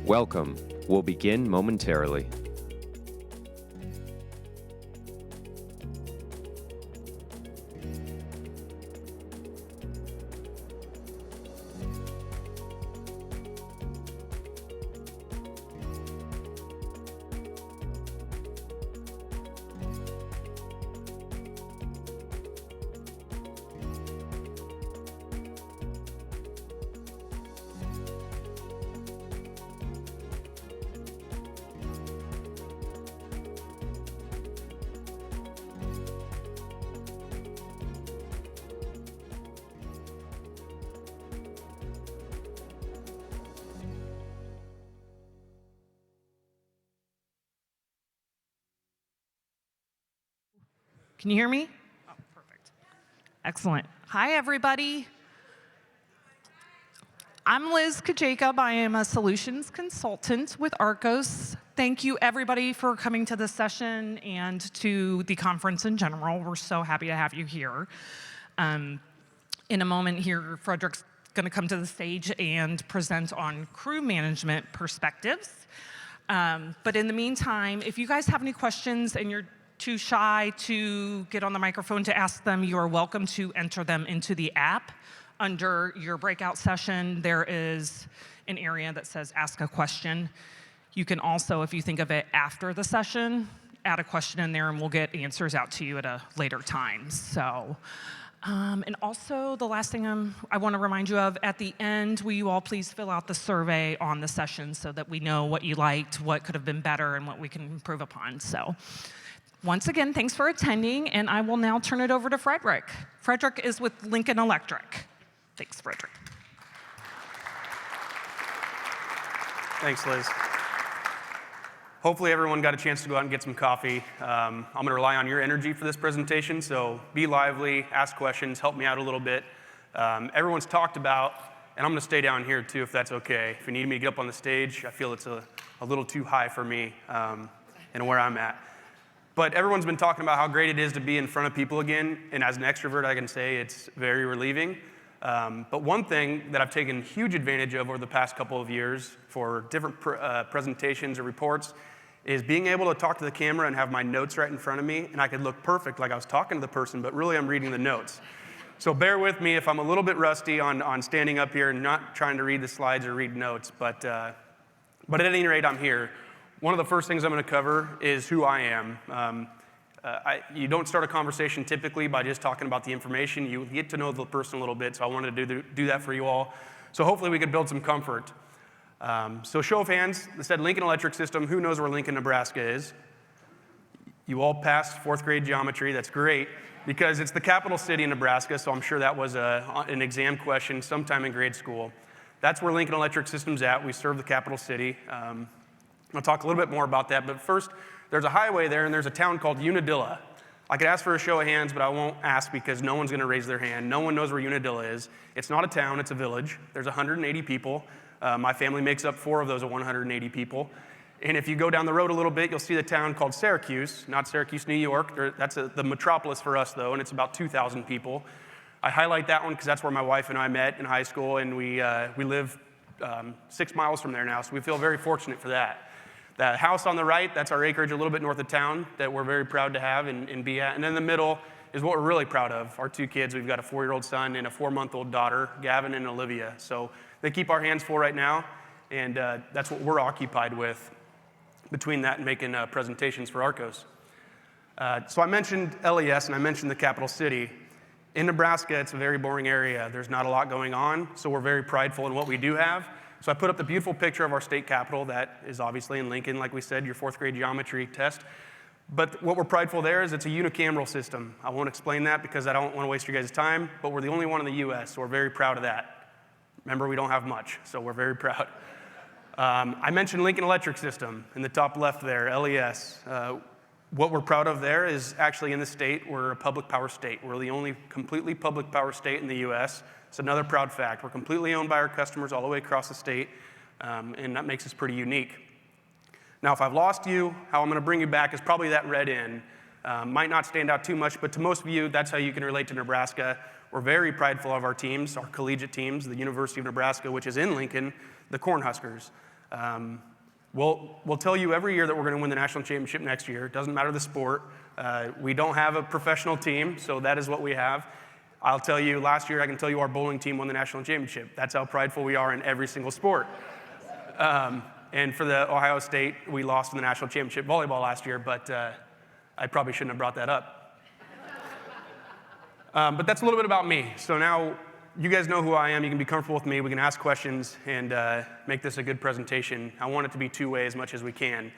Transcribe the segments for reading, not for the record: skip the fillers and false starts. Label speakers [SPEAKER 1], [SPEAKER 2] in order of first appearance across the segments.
[SPEAKER 1] Welcome. We'll begin momentarily.
[SPEAKER 2] Can you hear me? Oh, perfect. Excellent. Hi, everybody. I'm Liz Kajacob. I am a solutions consultant with ARCOS. Thank you, everybody, for coming to this session and to the conference in general. We're so happy to have you here. In a moment here, Frederick's going to come to the stage and present on crew management perspectives. But in the meantime, if you guys have any questions and you're too shy to get on the microphone to ask them, you are welcome to enter them into the app. Under your breakout session, there is an area that says Ask a Question. You can also, if you think of it after the session, add a question in there and we'll get answers out to you at a later time. So, and also the last thing I want to remind you of, at the end, will you all please fill out the survey on the session so that we know what you liked, what could have been better, and what we can improve upon. So. Once again, thanks for attending, and I will now turn it over to Frederick. Frederick is with Lincoln Electric. Thanks, Frederick.
[SPEAKER 3] Thanks, Liz. Hopefully everyone got a chance to go out and get some coffee. I'm going to rely on your energy for this presentation, so be lively, ask questions, help me out a little bit. Everyone's talked about, and I'm going to stay down here too if that's okay. If you need me to get up on the stage, I feel it's a little too high for me and where I'm at. But everyone's been talking about how great it is to be in front of people again, and as an extrovert, I can say it's very relieving. But one thing that I've taken huge advantage of over the past couple of years for different presentations or reports is being able to talk to the camera and have my notes right in front of me, and I could look perfect like I was talking to the person, but really I'm reading the notes. So bear with me if I'm a little bit rusty on standing up here and not trying to read the slides or read notes, but at any rate, I'm here. One of the first things I'm going to cover is who I am. You don't start a conversation typically by just talking about the information. You get to know the person a little bit, so I wanted to do that for you all. So hopefully we could build some comfort. So show of hands, it said Lincoln Electric System. Who knows where Lincoln, Nebraska is? You all passed fourth grade geometry. That's great, because it's the capital city in Nebraska, so I'm sure that was an exam question sometime in grade school. That's where Lincoln Electric System's at. We serve the capital city. I'll talk a little bit more about that, but first, there's a highway there, and there's a town called Unadilla. I could ask for a show of hands, but I won't ask because no one's going to raise their hand. No one knows where Unadilla is. It's not a town, it's a village. There's 180 people. My family makes up 4 of those 180 people. And if you go down the road a little bit, you'll see the town called Syracuse, not Syracuse, New York. That's the metropolis for us, though, and it's about 2,000 people. I highlight that one because that's where my wife and I met in high school, and we live 6 miles from there now, so we feel very fortunate for that. That house on the right, that's our acreage a little bit north of town that we're very proud to have and be at. And in the middle is what we're really proud of, our 2 kids. We've got a 4-year-old son and a 4-month-old daughter, Gavin and Olivia. So they keep our hands full right now, and that's what we're occupied with between that and making presentations for ARCOS. So I mentioned LES and I mentioned the capital city. In Nebraska, it's a very boring area. There's not a lot going on, so we're very prideful in what we do have. So I put up the beautiful picture of our state capitol. That is obviously in Lincoln, like we said, your 4th grade geometry test. But what we're prideful there is it's a unicameral system. I won't explain that because I don't want to waste your guys' time, but we're the only one in the US, so we're very proud of that. Remember, we don't have much, so we're very proud. I mentioned Lincoln Electric System in the top left there, LES. What we're proud of there is actually in the state, we're a public power state. We're the only completely public power state in the US. It's another proud fact. We're completely owned by our customers all the way across the state, and that makes us pretty unique. Now, if I've lost you, how I'm going to bring you back is probably that red in. Might not stand out too much, but to most of you, that's how you can relate to Nebraska. We're very prideful of our teams, our collegiate teams, the University of Nebraska, which is in Lincoln, the Cornhuskers. We'll tell you every year that we're going to win the national championship next year. It doesn't matter the sport. We don't have a professional team, so that is what we have. I'll tell you, last year I can tell you our bowling team won the national championship. That's how prideful we are in every single sport. And for the Ohio State, we lost in the national championship volleyball last year, but I probably shouldn't have brought that up. But that's a little bit about me. So now you guys know who I am. You can be comfortable with me. We can ask questions and make this a good presentation. I want it to be two-way as much as we can.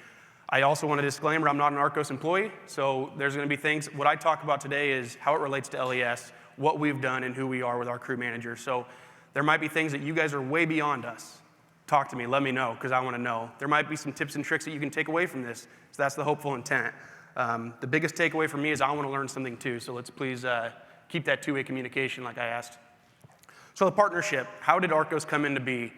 [SPEAKER 3] I also want a disclaimer, I'm not an ARCOS employee, so there's going to be things. What I talk about today is how it relates to LES, what we've done, and who we are with our crew manager. So there might be things that you guys are way beyond us. Talk to me, let me know, because I want to know. There might be some tips and tricks that you can take away from this, so that's the hopeful intent. The biggest takeaway for me is I want to learn something too, so let's please keep that two-way communication like I asked. So the partnership, how did ARCOS come into be?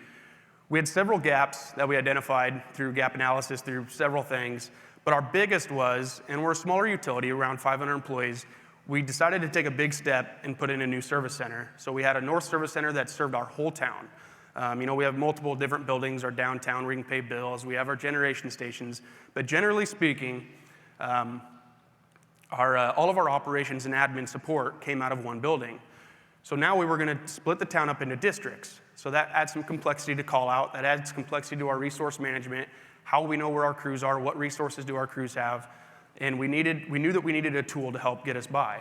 [SPEAKER 3] We had several gaps that we identified through gap analysis, through several things, but our biggest was, and we're a smaller utility, around 500 employees, we decided to take a big step and put in a new service center. So we had a north service center that served our whole town. We have multiple different buildings, our downtown where we can pay bills, we have our generation stations, but generally speaking, all of our operations and admin support came out of one building. So now we were going to split the town up into districts. So that adds some complexity to call out, that adds complexity to our resource management, how we know where our crews are, what resources do our crews have, and we knew that we needed a tool to help get us by.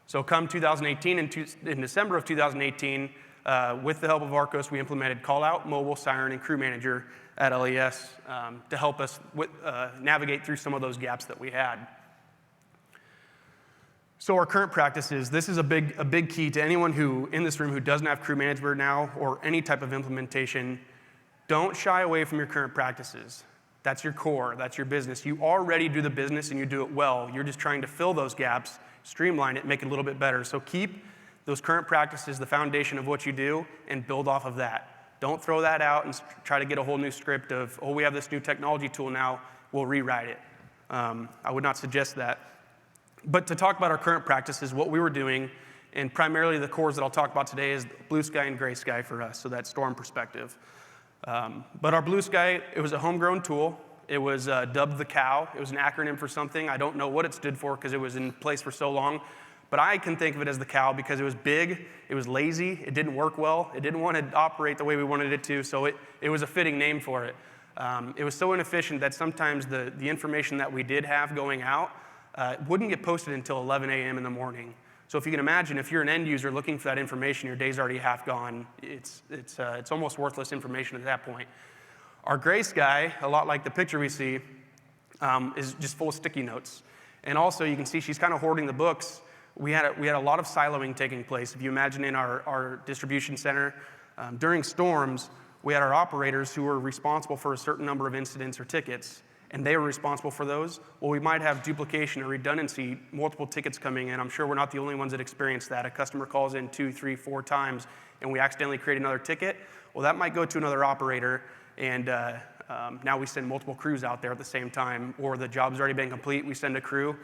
[SPEAKER 3] So come 2018, in December of 2018, with the help of ARCOS, we implemented Callout, Mobile, Siren, and Crew Manager at LES to help us navigate through some of those gaps that we had. So our current practices, this is a big key to anyone who in this room who doesn't have crew management now or any type of implementation. Don't shy away from your current practices. That's your core, that's your business. You already do the business and you do it well. You're just trying to fill those gaps, streamline it, make it a little bit better. So keep those current practices the foundation of what you do and build off of that. Don't throw that out and try to get a whole new script of, oh, we have this new technology tool now, we'll rewrite it. I would not suggest that. But to talk about our current practices, what we were doing, and primarily the cores that I'll talk about today is blue sky and gray sky for us, so that storm perspective. But our blue sky, it was a homegrown tool. It was dubbed the COW. It was an acronym for something. I don't know what it stood for because it was in place for so long. But I can think of it as the COW because it was big, it was lazy, it didn't work well, it didn't want to operate the way we wanted it to, so it was a fitting name for it. It was so inefficient that sometimes the information that we did have going out wouldn't get posted until 11 a.m. in the morning. So if you can imagine, if you're an end user looking for that information, your day's already half gone. It's almost worthless information at that point. Our gray sky, a lot like the picture we see, is just full of sticky notes. And also you can see she's kind of hoarding the books. We had a lot of siloing taking place. If you imagine in our distribution center, during storms, we had our operators who were responsible for a certain number of incidents or tickets, and they were responsible for those. Well, we might have duplication or redundancy, multiple tickets coming in. I'm sure we're not the only ones that experience that. A customer calls in 2, 3, 4 times, and we accidentally create another ticket. Well, that might go to another operator, and now we send multiple crews out there at the same time, or the job's already been complete, we send a crew.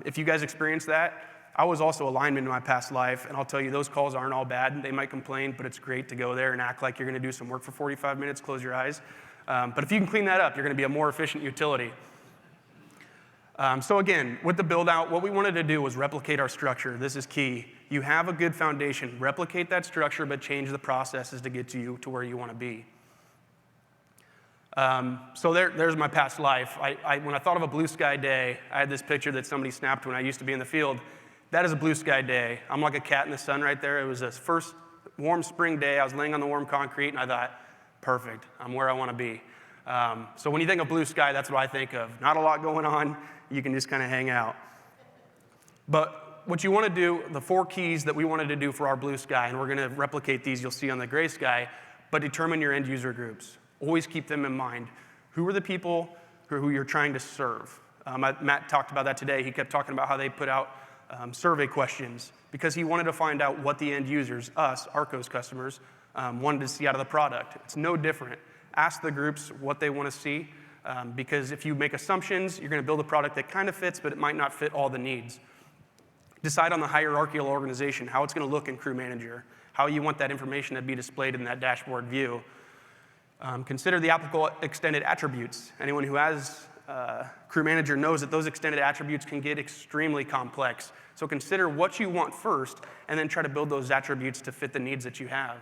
[SPEAKER 3] If you guys experience that, I was also a lineman in my past life, and I'll tell you, those calls aren't all bad. They might complain, but it's great to go there and act like you're going to do some work for 45 minutes, close your eyes. But if you can clean that up, you're going to be a more efficient utility. So again, with the build out, what we wanted to do was replicate our structure. This is key. You have a good foundation. Replicate that structure, but change the processes to get you to where you want to be. So there's my past life. When I thought of a blue sky day, I had this picture that somebody snapped when I used to be in the field. That is a blue sky day. I'm like a cat in the sun right there. It was this first warm spring day. I was laying on the warm concrete, and I thought, perfect, I'm where I want to be. So when you think of blue sky, that's what I think of. Not a lot going on. You can just kind of hang out. But what you want to do, the 4 keys that we wanted to do for our blue sky, and we're going to replicate these you'll see on the gray sky, but determine your end user groups. Always keep them in mind. Who are the people who you're trying to serve? Matt talked about that today. He kept talking about how they put out survey questions because he wanted to find out what the end users, us, ARCOS customers, wanted to see out of the product. It's no different. Ask the groups what they want to see because if you make assumptions, you're going to build a product that kind of fits, but it might not fit all the needs. Decide on the hierarchical organization, how it's going to look in Crew Manager, how you want that information to be displayed in that dashboard view. Consider the applicable extended attributes. Anyone who has crew manager knows that those extended attributes can get extremely complex. So consider what you want first, and then try to build those attributes to fit the needs that you have.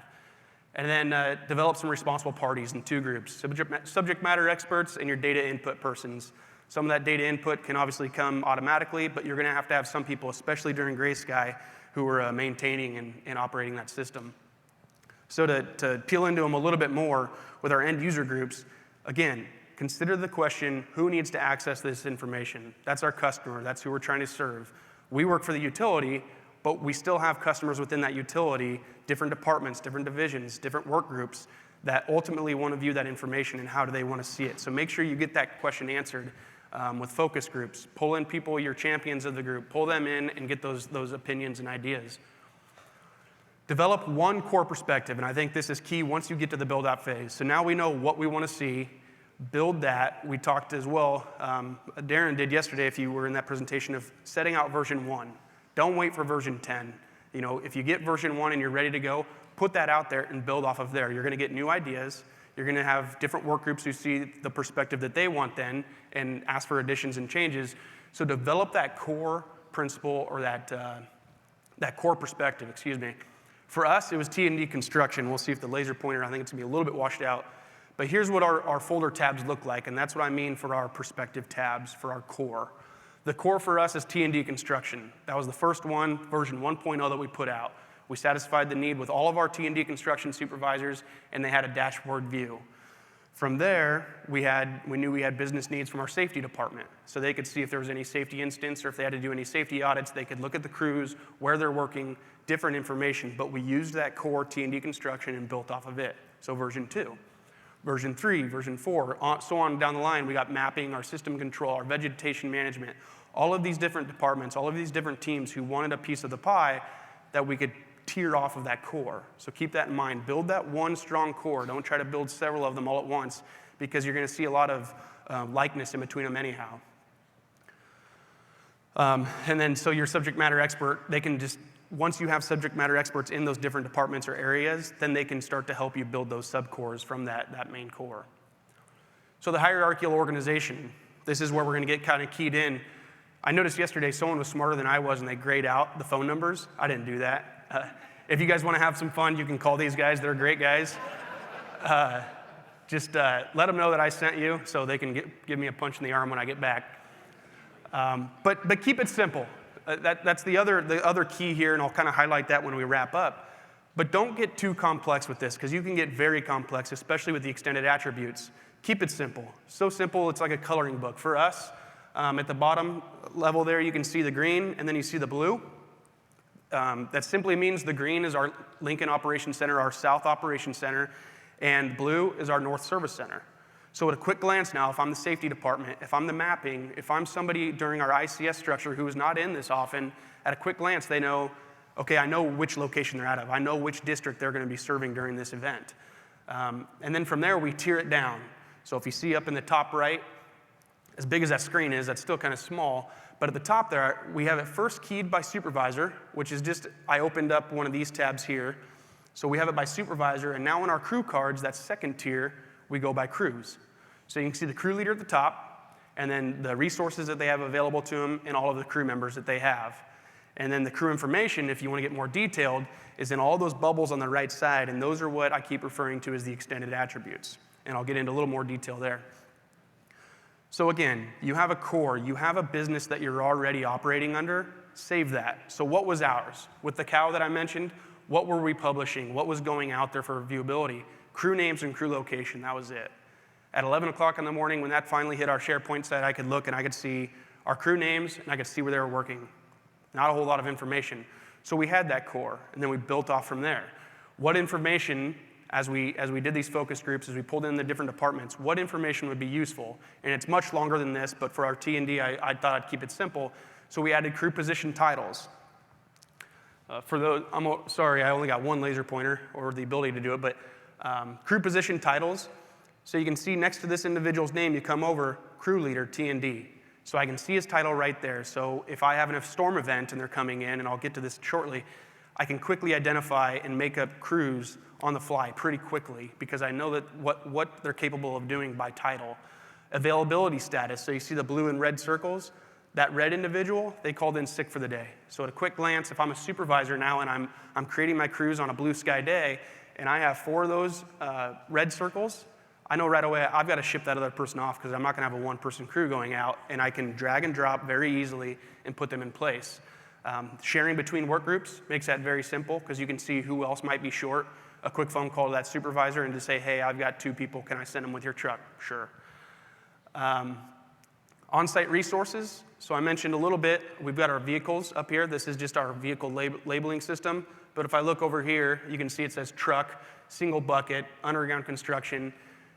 [SPEAKER 3] And then develop some responsible parties in 2 groups, subject matter experts and your data input persons. Some of that data input can obviously come automatically, but you're going to have some people, especially during gray sky, who are maintaining and operating that system. So to peel into them a little bit more with our end user groups, again, consider the question, who needs to access this information? That's our customer. That's who we're trying to serve. We work for the utility, but we still have customers within that utility, different departments, different divisions, different work groups that ultimately want to view that information and how do they want to see it. So make sure you get that question answered with focus groups. Pull in people, your champions of the group. Pull them in and get those opinions and ideas. Develop one core perspective, and I think this is key once you get to the build-out phase. So now we know what we want to see. Build that. We talked as well, Darren did yesterday, if you were in that presentation, of setting out version 1. Don't wait for version 10. You know, if you get version 1 and you're ready to go, put that out there and build off of there. You're going to get new ideas. You're going to have different work groups who see the perspective that they want then and ask for additions and changes. So develop that core principle or that core perspective, excuse me. For us, it was T&D construction. We'll see if the laser pointer, I think it's going to be a little bit washed out. But here's what our folder tabs look like, and that's what I mean for our perspective tabs for our core. The core for us is T&D construction. That was the first one, version 1.0 that we put out. We satisfied the need with all of our T&D construction supervisors, and they had a dashboard view. From there, we knew we had business needs from our safety department, so they could see if there was any safety instance or if they had to do any safety audits. They could look at the crews, where they're working, different information, but we used that core T&D construction and built off of it. So version 2. Version 3, version 4, so on down the line, we got mapping, our system control, our vegetation management, all of these different departments, all of these different teams who wanted a piece of the pie that we could tier off of that core. So keep that in mind. Build that one strong core. Don't try to build several of them all at once, because you're going to see a lot of likeness in between them anyhow. And then so your subject matter expert, they can just, once you have subject matter experts in those different departments or areas, then they can start to help you build those subcores from that main core. So the hierarchical organization, this is where we're going to get kind of keyed in. I noticed yesterday someone was smarter than I was and they grayed out the phone numbers. I didn't do that. If you guys want to have some fun, you can call these guys. They're great guys. Just let them know that I sent you so they can give me a punch in the arm when I get back. But keep it simple. That's the other key here, and I'll kind of highlight that when we wrap up. But don't get too complex with this, because you can get very complex, especially with the extended attributes. Keep it simple. So simple, it's like a coloring book. For us, at the bottom level there, you can see the green, and then you see the blue. That simply means the green is our Lincoln Operations Center, our South Operations Center, and blue is our North Service Center. So at a quick glance now, if I'm the safety department, if I'm the mapping, if I'm somebody during our ICS structure who is not in this often, at a quick glance they know, okay, I know which location they're out of. I know which district they're going to be serving during this event. And then from there, we tier it down. So if you see up in the top right, as big as that screen is, that's still kind of small. But at the top there, we have it first keyed by supervisor, which is just, I opened up one of these tabs here. So we have it by supervisor, and now in our crew cards, that second tier, we go by crews. So you can see the crew leader at the top, and then the resources that they have available to them, and all of the crew members that they have. And then the crew information, if you want to get more detailed, is in all those bubbles on the right side, and those are what I keep referring to as the extended attributes. And I'll get into a little more detail there. So again, you have a core, you have a business that you're already operating under, save that. So what was ours? With the cow that I mentioned, what were we publishing? What was going out there for viewability? Crew names and crew location, that was it. At 11 o'clock in the morning, when that finally hit our SharePoint site, I could look and I could see our crew names and I could see where they were working. Not a whole lot of information. So we had that core, and then we built off from there. What information, as we did these focus groups, as we pulled in the different departments, what information would be useful? And it's much longer than this, but for our T&D, I thought I'd keep it simple. So we added crew position titles. For those, sorry, I only got one laser pointer or the ability to do it, but crew position titles. So you can see next to this individual's name, you come over, crew leader, T&D. So I can see his title right there. So if I have a storm event and they're coming in, and I'll get to this shortly, I can quickly identify and make up crews on the fly pretty quickly because I know that what they're capable of doing by title. Availability status, so you see the blue and red circles, that red individual, they called in sick for the day. So at a quick glance, if I'm a supervisor now and I'm creating my crews on a blue sky day, and I have 4 of those red circles, I know right away I've got to ship that other person off because I'm not going to have a one-person crew going out, and I can drag and drop very easily and put them in place. Sharing between work groups makes that very simple because you can see who else might be short. A quick phone call to that supervisor and to say, hey, I've got 2 people, can I send them with your truck? Sure. On-site resources. So I mentioned a little bit, we've got our vehicles up here. This is just our vehicle labeling system. But if I look over here, you can see it says truck, single bucket, underground construction.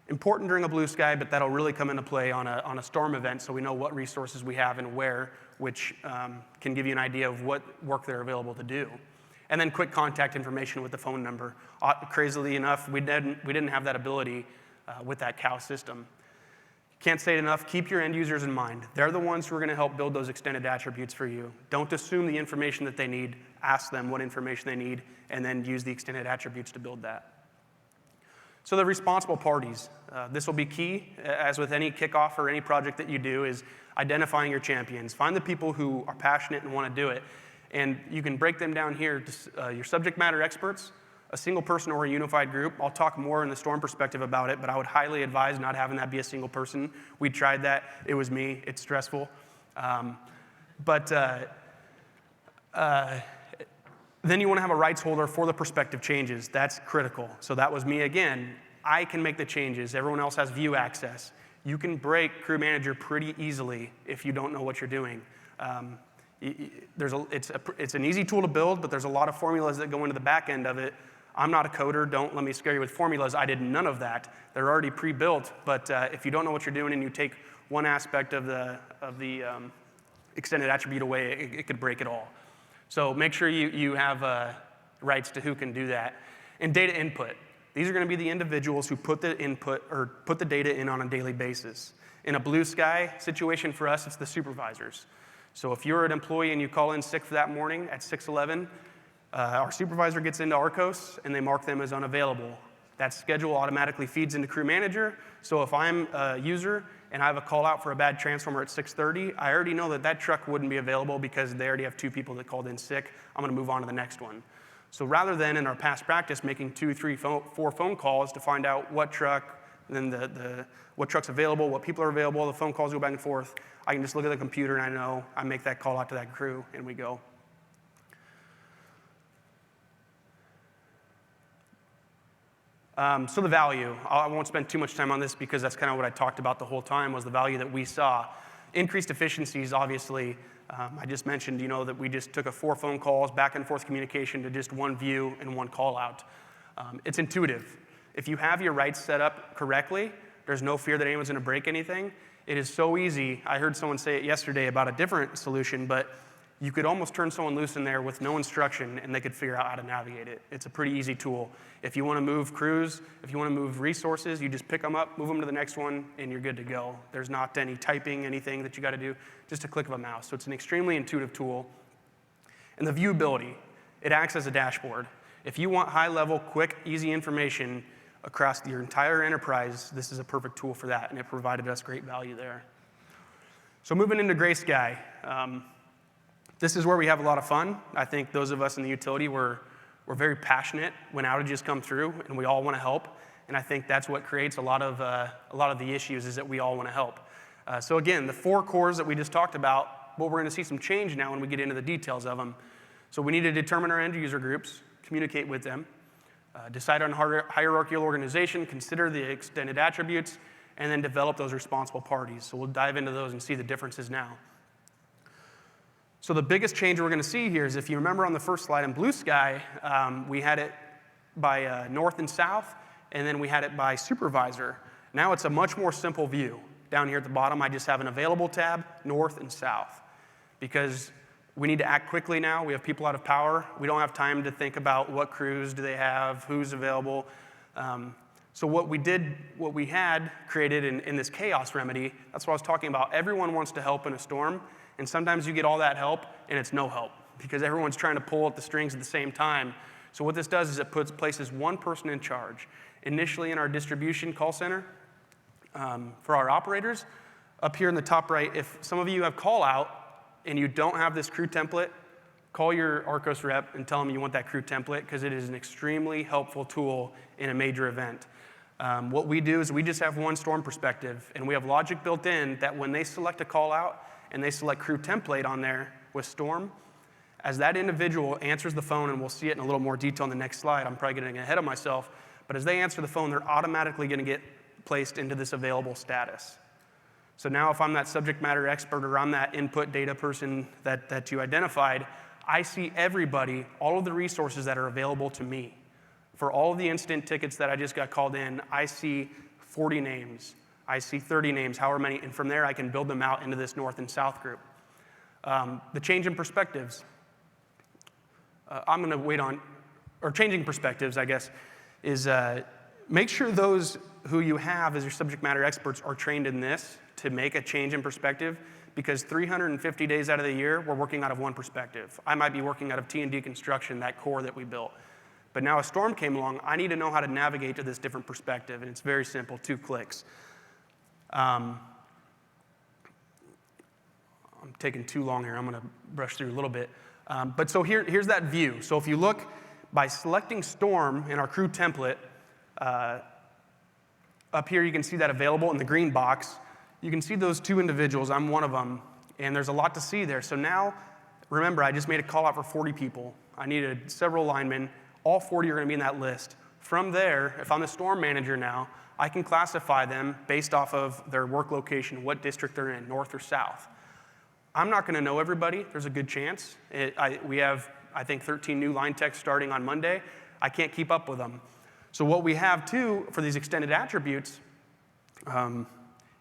[SPEAKER 3] Important during a blue sky, but that'll really come into play on a storm event so we know what resources we have and where, which can give you an idea of what work they're available to do. And then quick contact information with the phone number. Crazily enough, we didn't have that ability with that cow system. Can't say it enough, keep your end users in mind. They're the ones who are going to help build those extended attributes for you. Don't assume the information that they need. Ask them what information they need, and then use the extended attributes to build that. So the responsible parties. This will be key, as with any kickoff or any project that you do, is identifying your champions. Find the people who are passionate and want to do it. And you can break them down here to your subject matter experts, a single person or a unified group. I'll talk more in the storm perspective about it, but I would highly advise not having that be a single person. We tried that. It was me. It's stressful. Then you want to have a rights holder for the prospective changes. That's critical. So that was me again. I can make the changes. Everyone else has view access. You can break crew manager pretty easily if you don't know what you're doing. It's an easy tool to build, but there's a lot of formulas that go into the back end of it. I'm not a coder. Don't let me scare you with formulas. I did none of that. They're already pre-built. But if you don't know what you're doing and you take one aspect of the extended attribute away, it could break it all. So make sure you have rights to who can do that. And data input. These are going to be the individuals who put the input or put the data in on a daily basis. In a blue sky situation for us, it's the supervisors. So if you're an employee and you call in sick for that morning at 6:11, our supervisor gets into ARCOS and they mark them as unavailable. That schedule automatically feeds into crew manager. So if I'm a user and I have a call out for a bad transformer at 6:30, I already know that truck wouldn't be available because they already have 2 people that called in sick. I'm going to move on to the next one. So rather than in our past practice making 2, 3, 4 phone calls to find out what truck, then what truck's available, what people are available, the phone calls go back and forth, I can just look at the computer and I know I make that call out to that crew and we go. So the value, I won't spend too much time on this because that's kind of what I talked about the whole time was the value that we saw. Increased efficiencies, obviously. I just mentioned, that we just took 4 phone calls, back and forth communication to just 1 view and 1 call out. It's intuitive. If you have your rights set up correctly, there's no fear that anyone's going to break anything. It is so easy. I heard someone say it yesterday about a different solution, but you could almost turn someone loose in there with no instruction and they could figure out how to navigate it. It's a pretty easy tool. If you want to move crews, if you want to move resources, you just pick them up, move them to the next one, and you're good to go. There's not any typing, anything that you got to do, just a click of a mouse. So it's an extremely intuitive tool. And the viewability, it acts as a dashboard. If you want high-level, quick, easy information across your entire enterprise, this is a perfect tool for that, and it provided us great value there. So moving into gray sky. This is where we have a lot of fun. I think those of us in the utility, we're very passionate when outages come through, and we all want to help. And I think that's what creates a lot of the issues is that we all want to help. So again, the 4 cores that we just talked about, but we're going to see some change now when we get into the details of them. So we need to determine our end user groups, communicate with them, decide on hierarchical organization, consider the extended attributes, and then develop those responsible parties. So we'll dive into those and see the differences now. So the biggest change we're going to see here is if you remember on the first slide in blue sky, we had it by north and south, and then we had it by supervisor. Now it's a much more simple view. Down here at the bottom, I just have an available tab, north and south, because we need to act quickly now. We have people out of power. We don't have time to think about what crews do they have, who's available. So what we had created in this chaos remedy, that's what I was talking about. Everyone wants to help in a storm. And sometimes you get all that help, and it's no help. because everyone's trying to pull at the strings at the same time. So what this does is it places one person in charge. Initially in our distribution call center, for our operators, up here in the top right, if some of you have call out and you don't have this crew template, call your ARCOS rep and tell them you want that crew template, because it is an extremely helpful tool in a major event. What we do is we just have one storm perspective, and we have logic built in that when they select a call out and they select crew template on there with storm, as that individual answers the phone, and we'll see it in a little more detail in the next slide, I'm probably getting ahead of myself, but as they answer the phone, they're automatically going to get placed into this available status. So now if I'm that subject matter expert or I'm that input data person that you identified, I see everybody, all of the resources that are available to me. For all of the incident tickets that I just got called in, I see 40 names. I see 30 names, however many, and from there I can build them out into this north and south group. The change in perspectives. I'm going to wait on, or changing perspectives, I guess, is make sure those who you have as your subject matter experts are trained in this to make a change in perspective, because 350 days out of the year, we're working out of one perspective. I might be working out of T&D construction, that core that we built. But now a storm came along, I need to know how to navigate to this different perspective, and it's very simple, 2 clicks. I'm taking too long here, I'm gonna brush through a little bit. But so here's that view. So if you look, by selecting storm in our crew template, up here you can see that available in the green box. You can see those 2 individuals, I'm one of them, and there's a lot to see there. So now, remember, I just made a call out for 40 people. I needed several linemen. All 40 are going to be in that list. From there, if I'm the storm manager now, I can classify them based off of their work location, what district they're in, north or south. I'm not going to know everybody. There's a good chance. We have, I think, 13 new line techs starting on Monday. I can't keep up with them. So what we have, too, for these extended attributes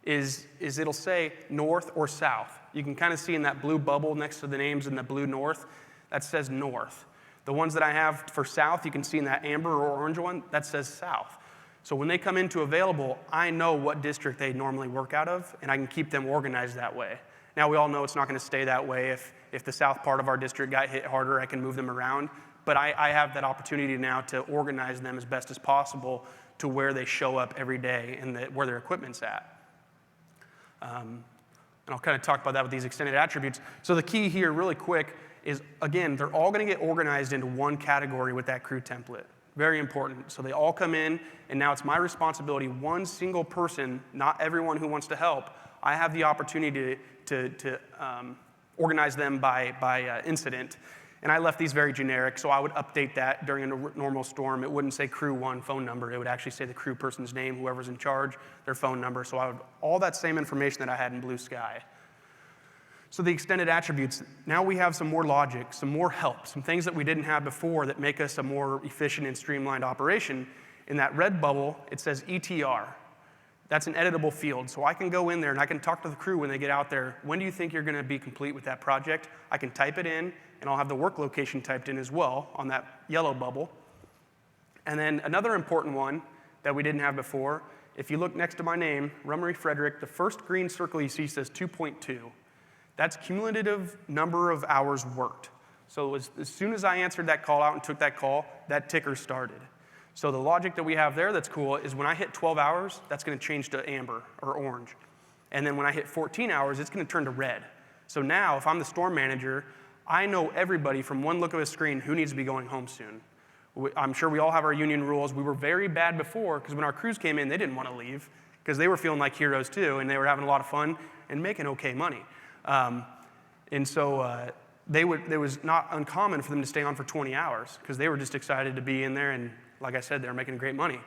[SPEAKER 3] is it'll say north or south. You can kind of see in that blue bubble next to the names in the blue north, that says north. The ones that I have for south, you can see in that amber or orange one, that says south. So when they come into available, I know what district they normally work out of, and I can keep them organized that way. Now, we all know it's not going to stay that way. If the south part of our district got hit harder, I can move them around. But I have that opportunity now to organize them as best as possible to where they show up every day and where their equipment's at. And I'll kind of talk about that with these extended attributes. So the key here, really quick, is, again, they're all going to get organized into one category with that crew template. Very important. So they all come in, and now it's my responsibility, one single person, not everyone who wants to help. I have the opportunity to organize them by incident. And I left these very generic, so I would update that during a normal storm. It wouldn't say crew 1 phone number. It would actually say the crew person's name, whoever's in charge, their phone number. So I would, all that same information that I had in Blue Sky. So the extended attributes, now we have some more logic, some more help, some things that we didn't have before that make us a more efficient and streamlined operation. In that red bubble, it says ETR. That's an editable field. So I can go in there and I can talk to the crew when they get out there. When do you think you're going to be complete with that project? I can type it in, and I'll have the work location typed in as well on that yellow bubble. And then another important one that we didn't have before, if you look next to my name, Rummery Frederick, the first green circle you see says 2.2. That's cumulative number of hours worked. So as soon as I answered that call out and took that call, that ticker started. So the logic that we have there that's cool is when I hit 12 hours, that's going to change to amber or orange. And then when I hit 14 hours, it's going to turn to red. So now, if I'm the storm manager, I know everybody from one look of a screen who needs to be going home soon. I'm sure we all have our union rules. We were very bad before because when our crews came in, they didn't want to leave because they were feeling like heroes too, and they were having a lot of fun and making okay money. And so it was not uncommon for them to stay on for 20 hours because they were just excited to be in there, and like I said, they were making great money.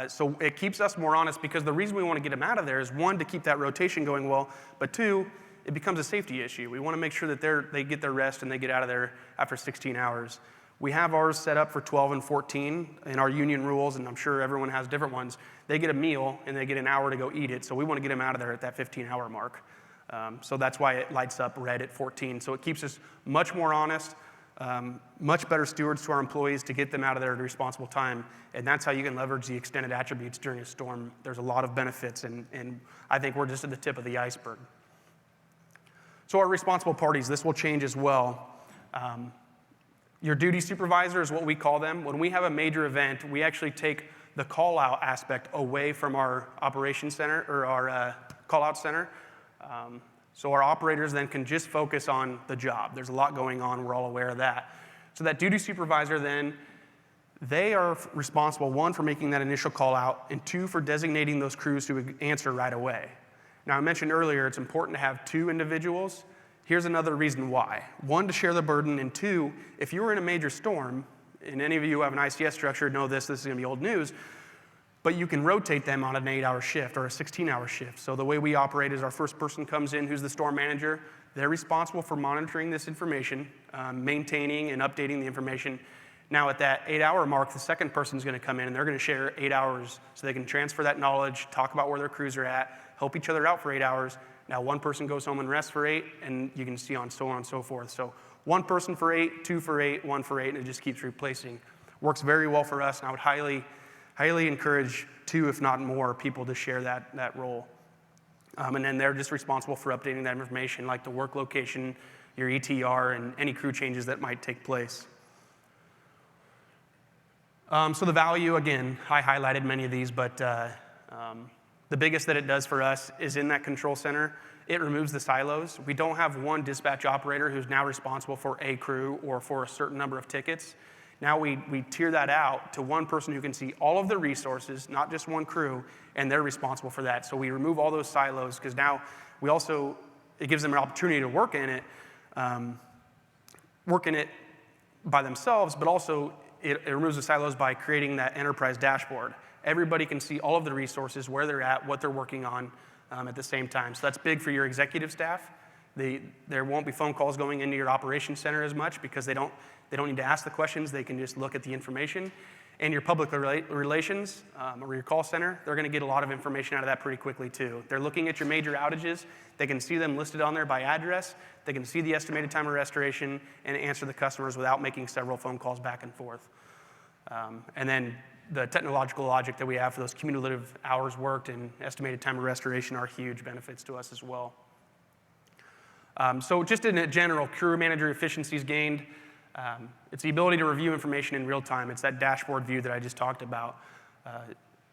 [SPEAKER 3] So it keeps us more honest because the reason we want to get them out of there is, one, to keep that rotation going well, but two, it becomes a safety issue. We want to make sure that they get their rest and they get out of there after 16 hours. We have ours set up for 12 and 14 in our union rules, and I'm sure everyone has different ones. They get a meal, and they get an hour to go eat it, so we want to get them out of there at that 15-hour mark. So that's why it lights up red at 14. So it keeps us much more honest, much better stewards to our employees to get them out of there at a responsible time, and that's how you can leverage the extended attributes during a storm. There's a lot of benefits, and I think we're just at the tip of the iceberg. So our responsible parties, this will change as well. Your duty supervisor is what we call them. When we have a major event, we actually take the call-out aspect away from our operations center or our call-out center. So our operators then can just focus on the job. There's a lot going on. We're all aware of that. So that duty supervisor then, they are responsible, one, for making that initial call out, and two, for designating those crews to answer right away. Now, I mentioned earlier it's important to have two individuals. Here's another reason why. One, to share the burden, and two, if you were in a major storm, and any of you who have an ICS structure know this is going to be old news, but you can rotate them on an 8-hour shift or a 16-hour shift. So the way we operate is our first person comes in, who's the storm manager. They're responsible for monitoring this information, maintaining and updating the information. Now at that 8-hour mark, the second person's going to come in and they're going to share 8 hours so they can transfer that knowledge, talk about where their crews are at, help each other out for 8 hours. Now one person goes home and rests for 8, and you can see on so on and so forth. So one person for 8, 2 for 8, 1 for 8, and it just keeps replacing. Works very well for us, and I would highly encourage 2, if not more, people to share that role. And then they're just responsible for updating that information, like the work location, your ETR, and any crew changes that might take place. So the value, again, I highlighted many of these, but the biggest that it does for us is in that control center. It removes the silos. We don't have one dispatch operator who's now responsible for a crew or for a certain number of tickets. Now we tier that out to one person who can see all of the resources, not just one crew, and they're responsible for that. So we remove all those silos because now it gives them an opportunity to work in it by themselves, but also it removes the silos by creating that enterprise dashboard. Everybody can see all of the resources, where they're at, what they're working on at the same time. So that's big for your executive staff. There won't be phone calls going into your operations center as much because they don't need to ask the questions. They can just look at the information. And your public relations or your call center, they're going to get a lot of information out of that pretty quickly too. They're looking at your major outages. They can see them listed on there by address. They can see the estimated time of restoration and answer the customers without making several phone calls back and forth. And then the technological logic that we have for those cumulative hours worked and estimated time of restoration are huge benefits to us as well. So just in a general, crew manager efficiencies gained. It's the ability to review information in real time. It's that dashboard view that I just talked about.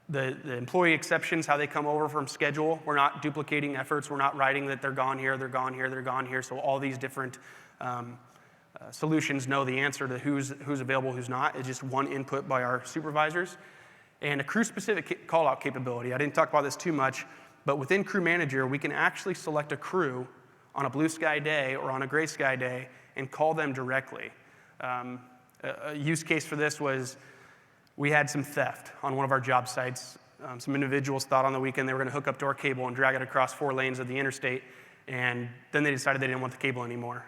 [SPEAKER 3] The employee exceptions, how they come over from schedule. We're not duplicating efforts. We're not writing that they're gone here, they're gone here, they're gone here. So all these different solutions know the answer to who's available, who's not. It's just one input by our supervisors. And a crew-specific call-out capability. I didn't talk about this too much, but within Crew Manager, we can actually select a crew on a blue sky day or on a gray sky day and call them directly. A use case for this was we had some theft on one of our job sites. Some individuals thought on the weekend they were going to hook up to our cable and drag it across 4 lanes of the interstate, and then they decided they didn't want the cable anymore.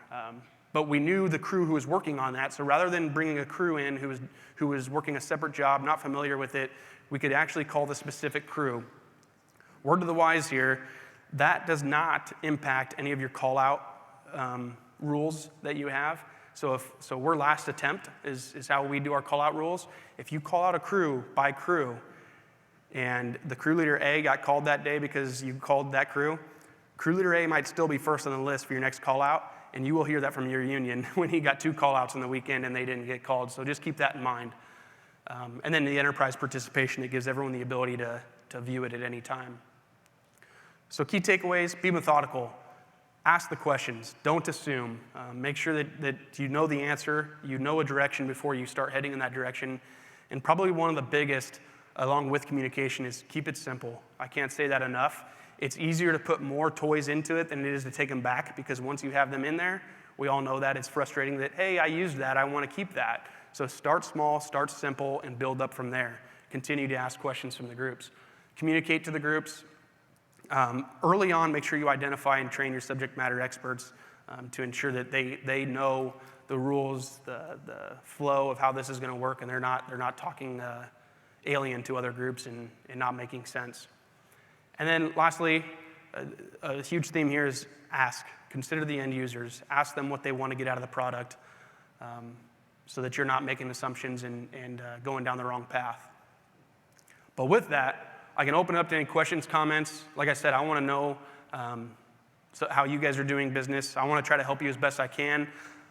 [SPEAKER 3] But we knew the crew who was working on that, so rather than bringing a crew in who was working a separate job, not familiar with it, we could actually call the specific crew. Word to the wise here, that does not impact any of your call-out rules that you have. So we're last attempt is how we do our call-out rules. If you call out a crew by crew, and the crew leader A got called that day because you called that crew leader A might still be first on the list for your next call-out, and you will hear that from your union when he got 2 call-outs on the weekend and they didn't get called. So just keep that in mind. And then the enterprise participation, it gives everyone the ability to view it at any time. So key takeaways, be methodical. Ask the questions. Don't assume. Make sure that you know the answer, you know a direction before you start heading in that direction. And probably one of the biggest, along with communication, is keep it simple. I can't say that enough. It's easier to put more toys into it than it is to take them back, because once you have them in there, we all know that it's frustrating that, hey, I used that, I want to keep that. So start small, start simple, and build up from there. Continue to ask questions from the groups. Communicate to the groups. Early on, make sure you identify and train your subject matter experts to ensure that they know the rules, the flow of how this is going to work, and they're not talking alien to other groups and not making sense. And then lastly, a huge theme here is ask. Consider the end users. Ask them what they want to get out of the product so that you're not making assumptions and going down the wrong path. But with that, I can open it up to any questions, comments. Like I said, I want to know how you guys are doing business. I want to try to help you as best I can.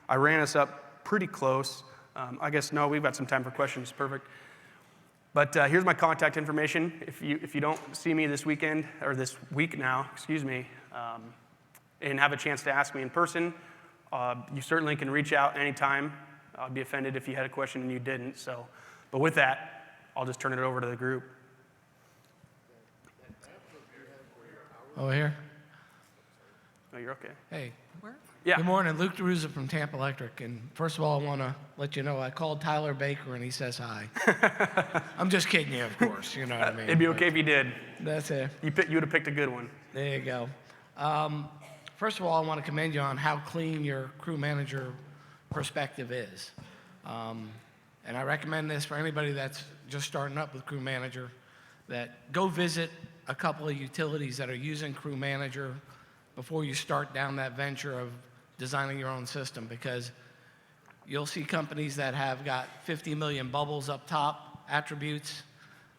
[SPEAKER 3] I ran us up pretty close. I guess, no, we've got some time for questions. Perfect. But here's my contact information. If you don't see me this weekend, or this week now, excuse me, and have a chance to ask me in person, you certainly can reach out anytime. I'd be offended if you had a question and you didn't. So, but with that, I'll just turn it over to the group.
[SPEAKER 4] Oh, here?
[SPEAKER 3] No, you're okay.
[SPEAKER 4] Hey.
[SPEAKER 2] Where?
[SPEAKER 3] Yeah.
[SPEAKER 4] Good morning, Luke DeRuza from Tampa Electric. And first of all, I want to let you know I called Tyler Baker and he says hi. I'm just kidding you, of course. You know what I mean.
[SPEAKER 3] It'd be okay if you did.
[SPEAKER 4] That's it.
[SPEAKER 3] You would have picked a good one.
[SPEAKER 4] There you go. First of all, I want to commend you on how clean your crew manager perspective is. And I recommend this for anybody that's just starting up with crew manager, that go visit a couple of utilities that are using crew manager before you start down that venture of designing your own system, because you'll see companies that have got 50 million bubbles up top, attributes,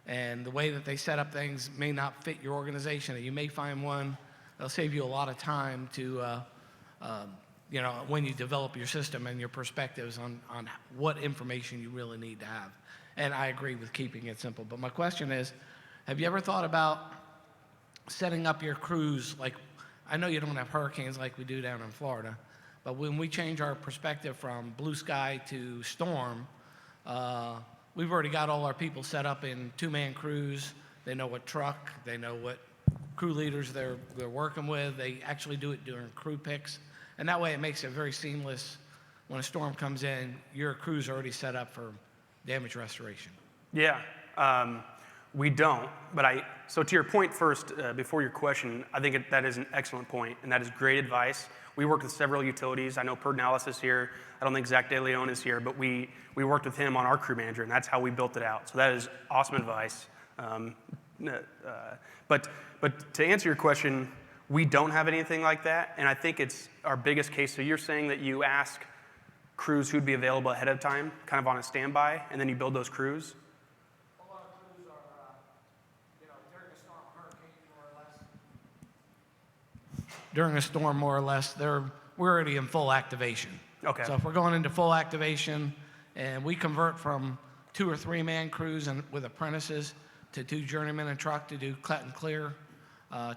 [SPEAKER 4] and the way that they set up things may not fit your organization. You may find one that'll save you a lot of time to, when you develop your system and your perspectives on what information you really need to have. And I agree with keeping it simple. But my question is, have you ever thought about setting up your crews? Like, I know you don't have hurricanes like we do down in Florida, but when we change our perspective from blue sky to storm, we've already got all our people set up in two-man crews. They know what truck, they know what crew leaders they're working with. They actually do it during crew picks. And that way it makes it very seamless. When a storm comes in, your crew's already set up for damage restoration.
[SPEAKER 3] Yeah, we don't. But so to your point first, before your question, I think that is an excellent point, and that is great advice. We worked with several utilities. I know Pedernales is here. I don't think Zach De Leon is here, but we worked with him on our crew manager, and that's how we built it out. So that is awesome advice. But to answer your question, we don't have anything like that, and I think it's our biggest case. So you're saying that you ask crews who'd be available ahead of time, kind of on a standby, and then you build those crews?
[SPEAKER 4] A lot of crews are, during a storm, hurricane, more or less. During a storm, more or less, we're already in full activation.
[SPEAKER 3] Okay.
[SPEAKER 4] So if we're going into full activation, and we convert from 2 or 3 man crews and with apprentices to 2 journeymen and truck to do cut and clear,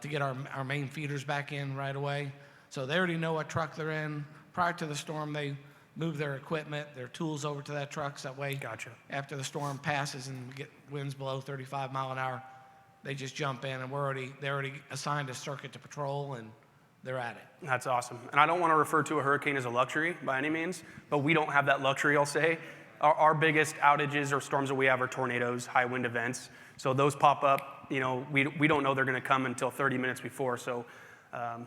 [SPEAKER 4] to get our main feeders back in right away. So they already know what truck they're in. Prior to the storm, they move their equipment, their tools over to that truck. So that way,
[SPEAKER 3] Gotcha.
[SPEAKER 4] After the storm passes and we get winds below 35 mile an hour, they just jump in, and they're already assigned a circuit to patrol, and they're at it.
[SPEAKER 3] That's awesome. And I don't want to refer to a hurricane as a luxury by any means, but we don't have that luxury, I'll say. Our biggest outages or storms that we have are tornadoes, high wind events. So those pop up. We don't know they're going to come until 30 minutes before. So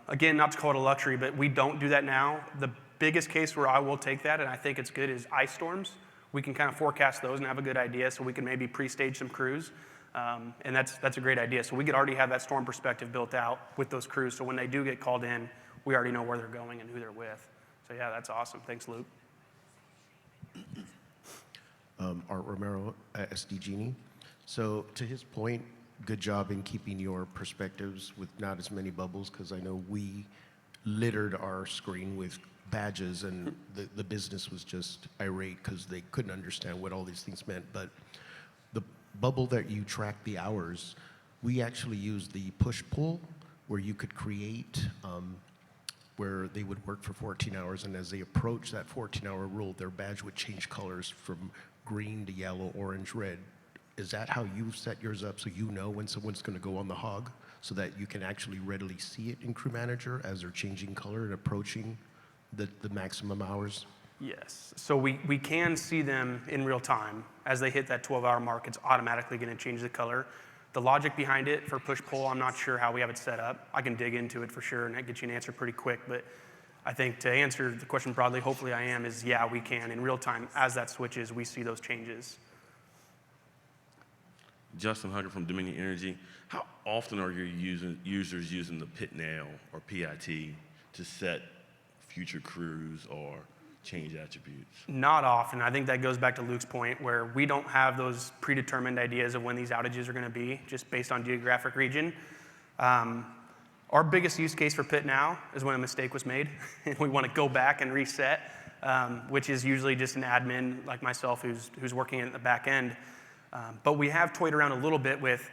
[SPEAKER 3] again, not to call it a luxury, but we don't do that now. The biggest case where I will take that, and I think it's good, is ice storms. We can kind of forecast those and have a good idea, so we can maybe pre-stage some crews. And that's a great idea. So we could already have that storm perspective built out with those crews. So when they do get called in, we already know where they're going and who they're with. So yeah, that's awesome. Thanks, Luke.
[SPEAKER 5] Art Romero, SD Genie. So to his point, good job in keeping your perspectives with not as many bubbles, because I know we littered our screen with badges, and the business was just irate because they couldn't understand what all these things meant. But the bubble that you track the hours, we actually used the push-pull, where you could create where they would work for 14 hours, and as they approach that 14-hour rule, their badge would change colors from green to yellow, orange, red. Is that how you set yours up, so you know when someone's going to go on the hog, so that you can actually readily see it in Crew Manager as they're changing color and approaching the maximum hours?
[SPEAKER 3] Yes. So we can see them in real time. As they hit that 12-hour mark, it's automatically going to change the color. The logic behind it for push-pull, I'm not sure how we have it set up. I can dig into it for sure and get you an answer pretty quick. But I think to answer the question broadly, hopefully I am, is yeah, we can. In real time, as that switches, we see those changes.
[SPEAKER 6] Justin Hunter from Dominion Energy. How often are your users using the PIT now or PIT to set future crews or change attributes? Not
[SPEAKER 3] often. I think that goes back to Luke's point, where we don't have those predetermined ideas of when these outages are going to be, just based on geographic region. Our biggest use case for PIT now is when a mistake was made, and we want to go back and reset. which is usually just an admin like myself who's working at the back end. But we have toyed around a little bit with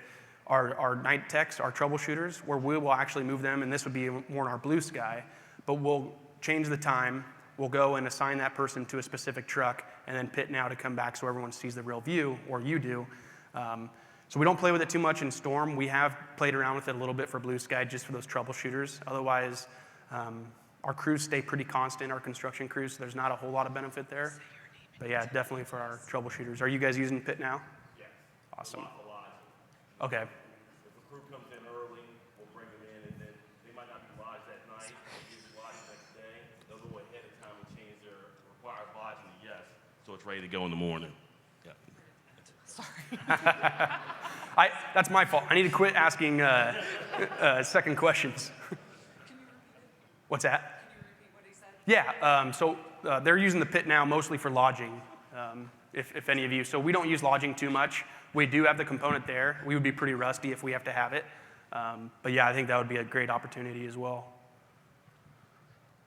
[SPEAKER 3] our night techs, our troubleshooters, where we will actually move them, and this would be more in our blue sky, but we'll change the time. We'll go and assign that person to a specific truck and then pit now to come back so everyone sees the real view, or you do. So we don't play with it too much in storm. We have played around with it a little bit for blue sky just for those troubleshooters. Otherwise, our crews stay pretty constant, our construction crews, so there's not a whole lot of benefit there. But yeah, definitely for our troubleshooters. Are you guys using pit now?
[SPEAKER 6] Yes.
[SPEAKER 3] Awesome. Okay.
[SPEAKER 6] If a crew comes in early, we'll bring them in, and then they might not be lodged that night, they'll be lodged the next day. They'll go ahead of time and change their required lodging to yes, so it's ready to go in the morning. Yeah.
[SPEAKER 2] Sorry.
[SPEAKER 3] That's my fault. I need to quit asking second questions. What's that? Can you repeat what he said? Yeah, so they're using the pit now mostly for lodging, if any of you. So we don't use lodging too much. We do have the component there. We would be pretty rusty if we have to have it. But yeah, I think that would be a great opportunity as well.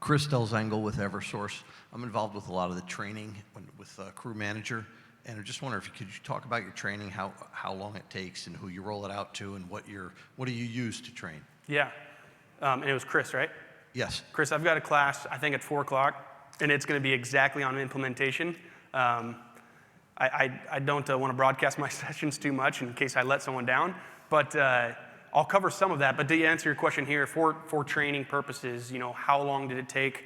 [SPEAKER 7] Chris Delzengel with Eversource. I'm involved with a lot of the training with crew manager, and I just wonder if you could talk about your training, how long it takes, and who you roll it out to, and what do you use to train?
[SPEAKER 3] Yeah, and it was Chris, right?
[SPEAKER 7] Yes.
[SPEAKER 3] Chris, I've got a class, I think at 4 o'clock, and it's going to be exactly on implementation. I don't want to broadcast my sessions too much in case I let someone down, but I'll cover some of that. But to answer your question here, for training purposes, how long did it take?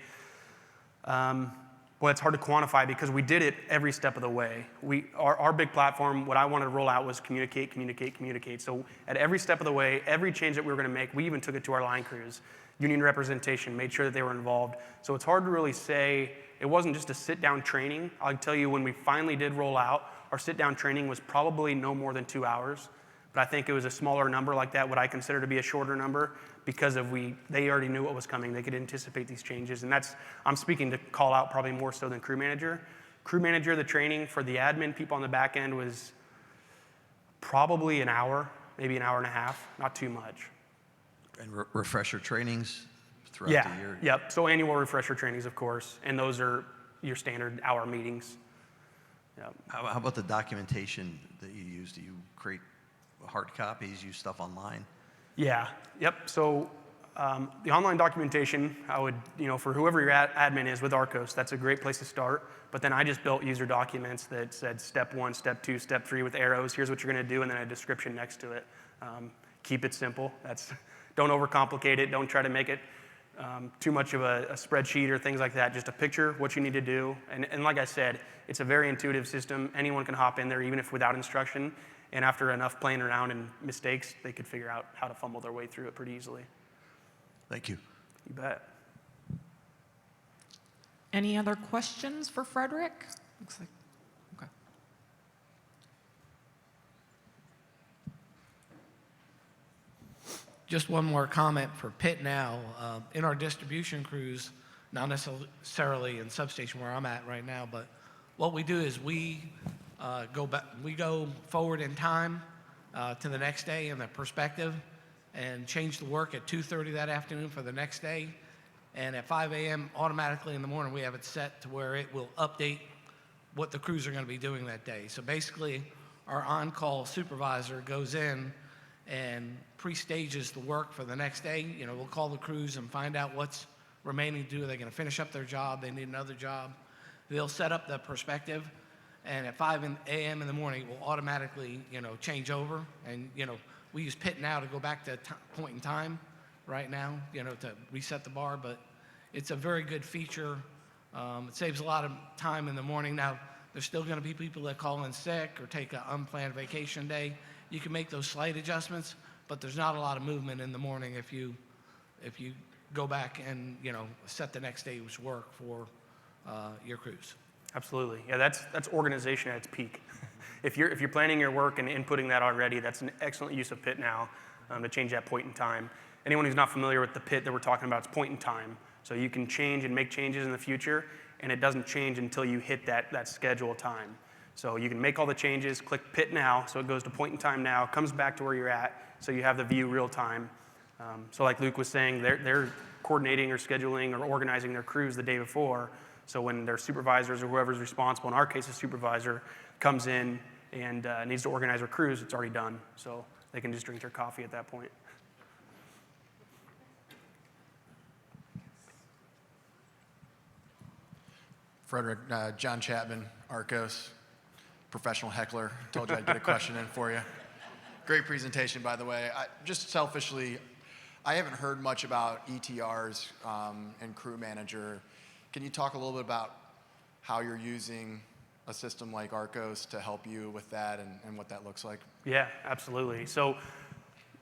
[SPEAKER 3] Well, it's hard to quantify because we did it every step of the way. Our big platform, what I wanted to roll out was communicate, communicate, communicate. So at every step of the way, every change that we were going to make, we even took it to our line crews. Union representation, made sure that they were involved. So it's hard to really say. It wasn't just a sit-down training. I'll tell you, when we finally did roll out, our sit-down training was probably no more than 2 hours. But I think it was a smaller number like that, what I consider to be a shorter number, because they already knew what was coming. They could anticipate these changes. And I'm speaking to call out probably more so than crew manager. Crew manager, the training for the admin people on the back end was probably an hour, maybe an hour and a half, not too much.
[SPEAKER 7] And refresher trainings throughout the year?
[SPEAKER 3] Yep. So annual refresher trainings, of course, and those are your standard hour meetings. Yep.
[SPEAKER 7] How about the documentation that you use? Do you create hard copies, use stuff online?
[SPEAKER 3] Yeah. Yep. So the online documentation, I would, for whoever your admin is with ARCOS, that's a great place to start. But then I just built user documents that said step 1, step 2, step 3 with arrows. Here's what you're going to do, and then a description next to it. Keep it simple. Don't overcomplicate it. Don't try to make it too much of a spreadsheet or things like that. Just a picture, what you need to do. And like I said, it's a very intuitive system. Anyone can hop in there, even if without instruction. And after enough playing around and mistakes, they could figure out how to fumble their way through it pretty easily.
[SPEAKER 7] Thank you.
[SPEAKER 3] You bet.
[SPEAKER 2] Any other questions for Frederick? Looks like, okay.
[SPEAKER 4] Just one more comment for Pit now. In our distribution crews, not necessarily in substation where I'm at right now, but what we do is we go forward in time to the next day in the perspective and change the work at 2:30 that afternoon for the next day. And at 5 a.m. automatically in the morning, we have it set to where it will update what the crews are going to be doing that day. So basically, our on-call supervisor goes in and pre-stages the work for the next day. We'll call the crews and find out what's remaining to do. Are they going to finish up their job? They need another job. They'll set up the perspective, and at 5 a.m. in the morning, it will automatically, change over. And, we use Pit now to go back to point in time right now, to reset the bar, but it's a very good feature. It saves a lot of time in the morning. Now, there's still going to be people that call in sick or take an unplanned vacation day. You can make those slight adjustments, but there's not a lot of movement in the morning if you go back and set the next day's work for your crews.
[SPEAKER 3] Absolutely. Yeah, that's organization at its peak. If you're planning your work and inputting that already, that's an excellent use of Pit now to change that point in time. Anyone who's not familiar with the Pit that we're talking about, it's point in time. So you can change and make changes in the future, and it doesn't change until you hit that schedule time. So you can make all the changes, click Pit now, so it goes to point in time now, comes back to where you're at, so you have the view real time. So like Luke was saying, they're coordinating or scheduling or organizing their crews the day before. So when their supervisors or whoever's responsible, in our case a supervisor, comes in and needs to organize their crews, it's already done. So they can just drink their coffee at that point.
[SPEAKER 8] Frederick, John Chapman, ARCOS, professional heckler. Told you I'd get a question in for you. Great presentation, by the way. Just selfishly, I haven't heard much about ETRs and crew manager. Can you talk a little bit about how you're using a system like ARCOS to help you with that and what that looks like?
[SPEAKER 3] Yeah, absolutely. So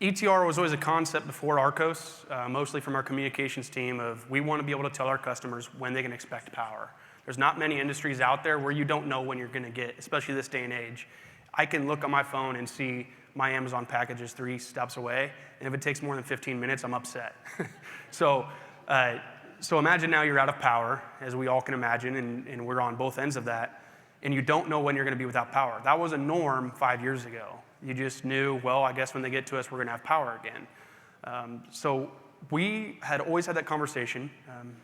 [SPEAKER 3] ETR was always a concept before ARCOS, mostly from our communications team of we want to be able to tell our customers when they can expect power. There's not many industries out there where you don't know when you're going to get, especially this day and age. I can look on my phone and see my Amazon package is 3 steps away, and if it takes more than 15 minutes, I'm upset. So imagine now you're out of power, as we all can imagine, and we're on both ends of that, and you don't know when you're going to be without power. That was a norm 5 years ago. You just knew, well, I guess when they get to us, we're going to have power again. So we had always had that conversation,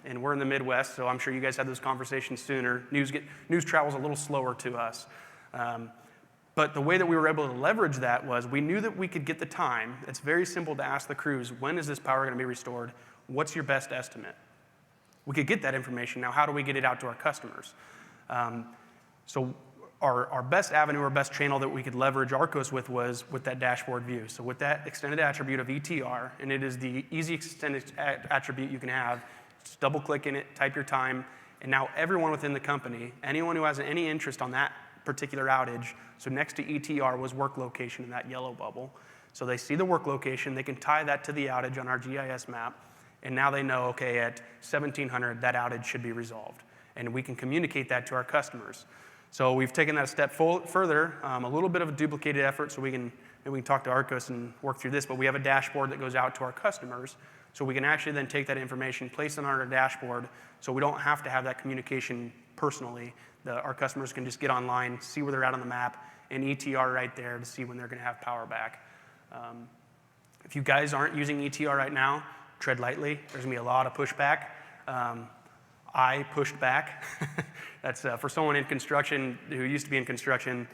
[SPEAKER 3] and we're in the Midwest, so I'm sure you guys had those conversations sooner. News travels a little slower to us. But the way that we were able to leverage that was we knew that we could get the time. It's very simple to ask the crews, when is this power going to be restored? What's your best estimate? We could get that information. Now, how do we get it out to our customers? So our best avenue or best channel that we could leverage ARCOS with was with that dashboard view. So with that extended attribute of ETR, and it is the easy extended attribute you can have, just double click in it, type your time, and now everyone within the company, anyone who has any interest on that particular outage, so next to ETR was work location in that yellow bubble. So they see the work location, they can tie that to the outage on our GIS map, and now they know, okay, at 1700, that outage should be resolved. And we can communicate that to our customers. So we've taken that a step further, a little bit of a duplicated effort, so maybe we can talk to ARCOS and work through this, but we have a dashboard that goes out to our customers, so we can actually then take that information, place it on our dashboard, so we don't have to have that communication personally. Our customers can just get online, see where they're at on the map, and ETR right there to see when they're going to have power back. If you guys aren't using ETR right now, tread lightly. There's going to be a lot of pushback. I pushed back. That's for someone in construction who used to be in construction,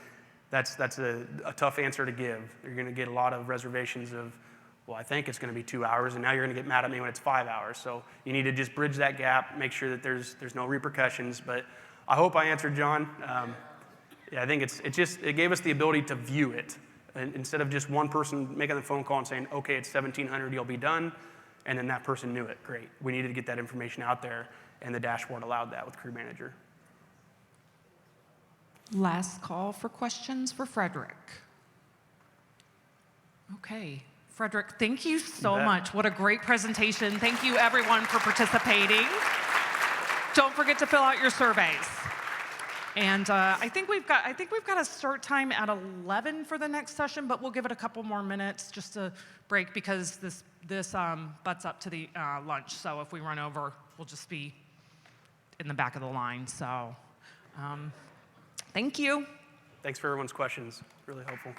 [SPEAKER 3] that's a tough answer to give. You're going to get a lot of reservations of, well, I think it's going to be 2 hours, and now you're going to get mad at me when it's 5 hours. So you need to just bridge that gap, make sure that there's no repercussions. But I hope I answered John. Yeah, I think it gave us the ability to view it. And instead of just one person making the phone call and saying, okay, it's 1700, you'll be done, and then that person knew it. Great. We needed to get that information out there, and the dashboard allowed that with Crew Manager.
[SPEAKER 2] Last call for questions for Frederick. Okay. Frederick, thank you so much. What a great presentation. Thank you, everyone, for participating. Don't forget to fill out your surveys. And I think we've got a start time at 11 for the next session, but we'll give it a couple more minutes just to break because this butts up to the lunch. So if we run over, we'll just be in the back of the line. So thank you.
[SPEAKER 3] Thanks for everyone's questions. Really helpful.